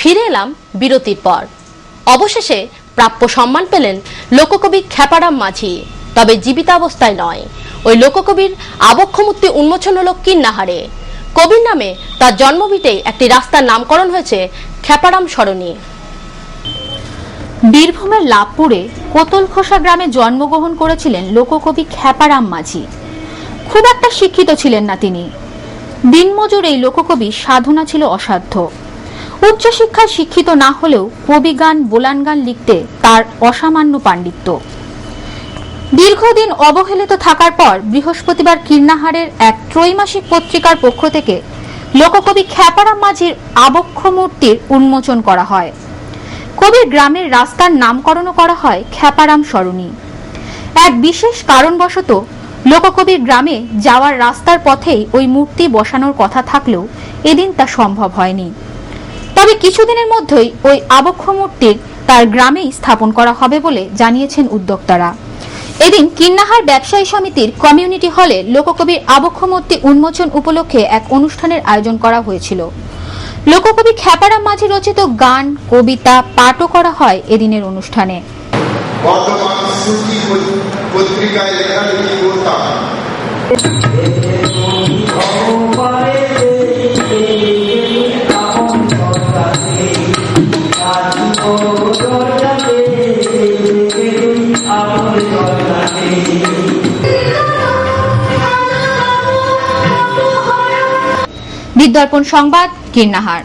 ফিরে এলাম বিরতির পর। অবশেষে প্রাপ্য সম্মান পেলেন লোককবি ক্ষেপারাম মাঝি। তবে জীবিতাবস্থায় নয়, ওই লোককবির আবক্ষ মূর্তি উন্মোচন হলো কিন্নাহারে। কবির নামে তার জন্মভিটেই একটি রাস্তার নামকরণ হয়েছে ক্ষেপারাম সরণি। বীরভূমের লাভপুরে কোতলখোসা গ্রামে জন্মগ্রহণ করেছিলেন লোককবি ক্ষেপারাম মাঝি। খুব একটা শিক্ষিত ছিলেন না তিনি। দিনমজুর এই লোককবি সাধনা ছিল অসাধ্য। উচ্চশিক্ষায় শিক্ষিত না হলেও কবি গান, বোলান গান লিখতে তার অসামান্য পাণ্ডিত্য। দীর্ঘদিন অবহেলিত থাকার পর বৃহস্পতিবার কীর্ণাহারের এক ত্রৈমাসিক পত্রিকার পক্ষ থেকে লোককবি ক্ষেপারাম মাঝির আবক্ষ মূর্তির উন্মোচন করা হয়। কবির গ্রামের রাস্তার নামকরণও করা হয় ক্ষেপারাম সরণি। এক বিশেষ কারণবশত লোককবির গ্রামে যাওয়ার রাস্তার পথেই ওই মূর্তি বসানোর কথা থাকলেও এদিন তা সম্ভব হয়নি। তবে কিছুদিনের মধ্যেই ওই আবক্ষ মূর্তি তার গ্রামেই স্থাপন করা হবে বলে জানিয়েছেন উদ্যোক্তারা। এদিন কিন্নাহার ব্যবসায়ী সমিতির কমিউনিটি হলে লোককবির আবক্ষ মূর্তি উন্মোচন উপলক্ষে এক অনুষ্ঠানের আয়োজন করা হয়েছিল। লোককবি ক্ষেপারাম মাঝি রচিত গান, কবিতা পাঠও করা হয় এদিনের অনুষ্ঠানে। বিদ্যার্পণ সংবাদ, কীর্ণাহার।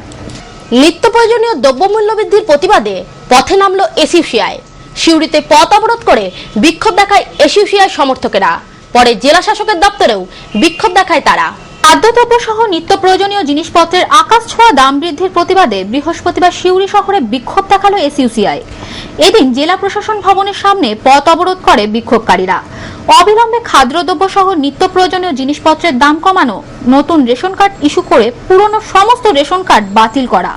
নিত্য প্রয়োজনীয় দ্রব্যমূল্য বৃদ্ধির প্রতিবাদে পথে নামলো এসইউসিআই। সিউড়িতে পথ অবরোধ করে বিক্ষোভ দেখায় এসইউসিআই সমর্থকেরা। পরে জেলা শাসকের দপ্তরেও বিক্ষোভ দেখায় তারা। খাদ্যদ্রব্য সহ নিত্য প্রয়োজনীয় জিনিসপত্রের আকাশ ছোঁয়া দাম বৃদ্ধির প্রতিবাদে বৃহস্পতিবার সিউড়ি শহরে বিক্ষোভ দেখালো এসইউসিআই। এদিন জেলা প্রশাসন ভবনের সামনে পথ অবরোধ করে বিক্ষোভকারীরা। অবিলম্বে খাদ্যদ্রব্য সহ নিত্য প্রয়োজনীয় জিনিসপত্রের দাম কমানো, নতুন রেশন কার্ড ইস্যু করে পুরনো সমস্ত রেশন কার্ড বাতিল করা,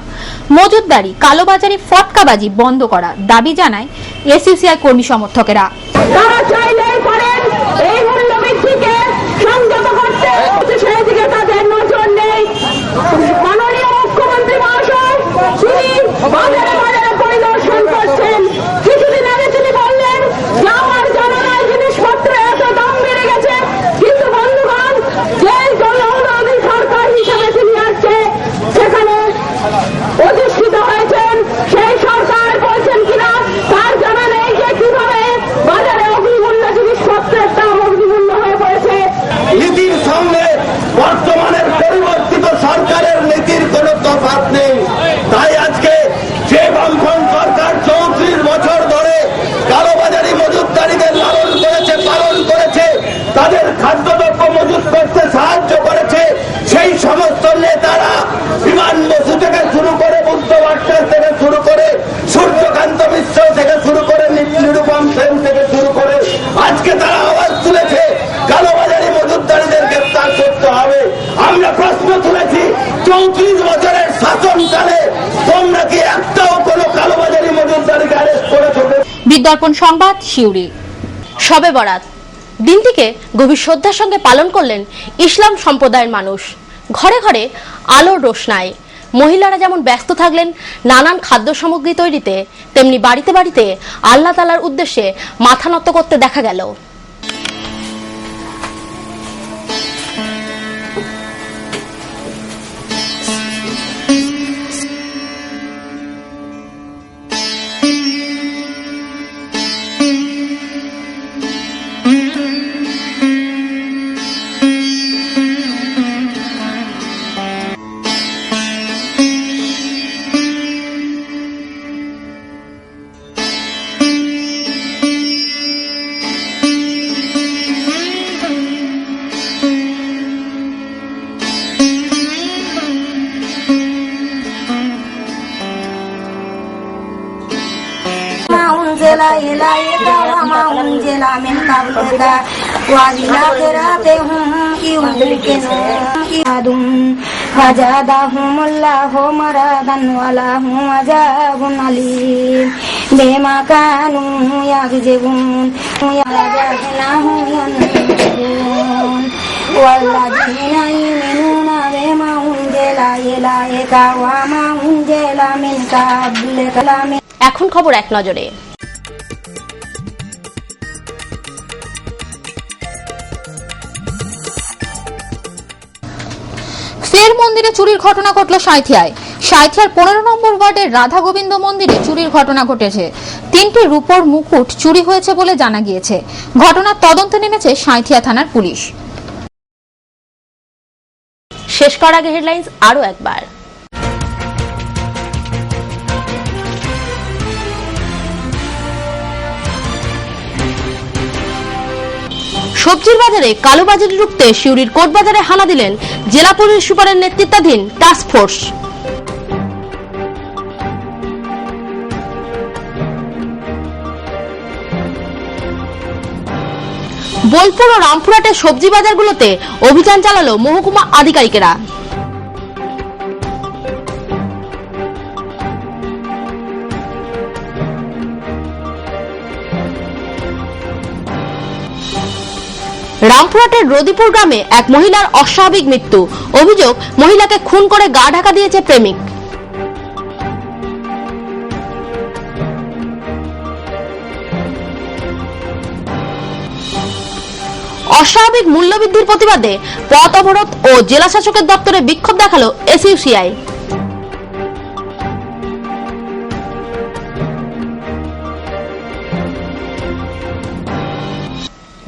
মজুতদারি, কালোবাজারি, ফটকাবাজি বন্ধ করা দাবি জানায় এসইউসিআই কর্মী সমর্থকেরা। বিদ্যার্পণ সংবাদ, সিউড়ি। শবে বরাত দিনটিকে গভীর শ্রদ্ধার সঙ্গে পালন করলেন ইসলাম সম্প্রদায়ের মানুষ। ঘরে ঘরে আলোর রোশনায় মহিলারা যেমন ব্যস্ত থাকলেন নানান খাদ্য সামগ্রী তৈরিতে, তেমনি বাড়িতে বাড়িতে আল্লাহ তাআলার উদ্দেশ্যে মাথা নত করতে দেখা গেল। إليك وما أنزل من قبلك والآخرة هم يوقنون فزادهم الله مرضا ولهم عذاب أليم بما كانوا يكذبون ولجعلناهم ينكرون والذين يؤمنون بما أنزل إليك وما أنزل من قبلك এখন খবর এক নজরে। ফের মন্দিরে চুরির ঘটনা ঘটল সাঁইথিয়ায়। সাঁইথিয়ার 15 নম্বর ওয়ার্ডের রাধা গোবিন্দ মন্দিরে চুরির ঘটনা ঘটেছে। 3টি রূপোর মুকুট চুরি হয়েছে বলে জানা গিয়েছে। ঘটনার তদন্তে নেমেছে সাঁইথিয়া থানার পুলিশ। শেষ করার আগে হেডলাইন্স আরো একবার। সবজির বাজারে কালোবাজারি রুখতে সিউড়ির কোটবাজারে হানা দিলেন জেলা পুলিশ সুপারের নেতৃত্বাধীন টাস্ক ফোর্স। বোলপুর ও রামপুরহাটের সবজি বাজারগুলোতে অভিযান চালালো মহকুমা আধিকারিকেরা। রামপুরহাটের রদিপুর গ্রামে এক মহিলার অস্বাভাবিক মৃত্যু। অভিযোগ, মহিলাকে খুন করে গা ঢাকা দিয়েছে প্রেমিক। অস্বাভাবিক মূল্যবৃদ্ধির প্রতিবাদে পথ অবরোধ ও জেলা শাসকের দপ্তরে বিক্ষোভ দেখালো এসইউসিআই।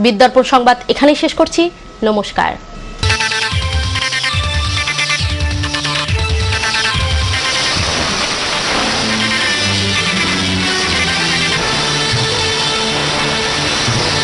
বিদ্যার্পণ সংবাদ এখানেই শেষ করছি। নমস্কার।